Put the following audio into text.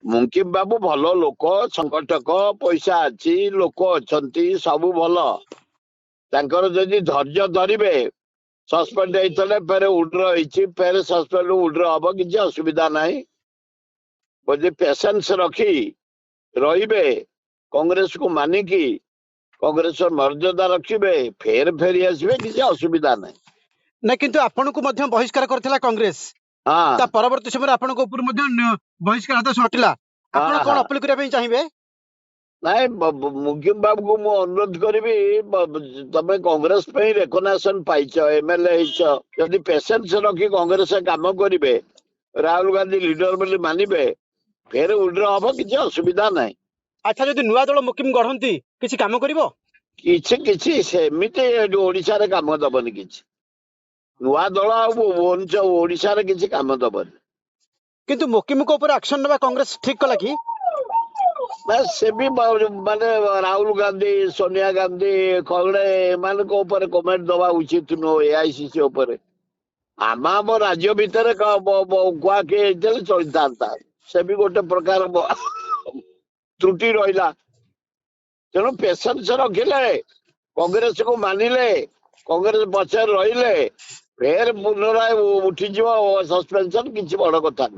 मुंकिम बाबू भल लोक संकटक पैसा अच्छी लोक अच्छी सब भल तांकर जदि धैर्य धरिबे सस्पेंड होते फेर उड्र होती फेर सस्पेंड उड्र हम किसी असुविधा नहीं बोली पेशेंस रखी रहिबे कांग्रेस को मानिकी कांग्रेस मर्यादा रखिबे फेर फेरी आसबे किसी असुविधा नहीं ना किंतु आपन को मध्य बहिष्कार करथिला कांग्रेस हाँ ता परवर्ती समय आपन को ऊपर मध्य बहिष्कार हाथ हटिला आपन हाँ कोन हाँ अपील करिया चाहिए नहीं मुंकिम बाबू को मु अनुरोध करी तमे कांग्रेस पे रेकग्नेशन पाइछ एमएलए जदि पेशेंस रखी कांग्रेस काम करिवे राहुल गांधी लीडर बोली मानिबे फेर उड्र हम किसी असुविधा नहीं अच्छा जदि नुआ दल मुकिम गढ़ंती किछि काम करिवो किछि किछि सेमिति ओडिशा रे काम दबनी किछि नुआ दल ओडिशा रे किछि काम दबनी किंतु मुकिम को ऊपर एक्शन नबा कांग्रेस ठीक कला कि से भी माने राहुल गांधी सोनिया गांधी खगड़े मान कमेंट दवा उचित नुह एआईसीसी आम आम राज्य भितर कुआ किए चली था से भी गोटे प्रकार त्रुटि रहा तेणु पेशेंस रखिले कांग्रेस को मानिले कांग्रेस पछे रहिले फेर पुनराय उठीज सस्पेंशन किसी बड़ कथा नहीं।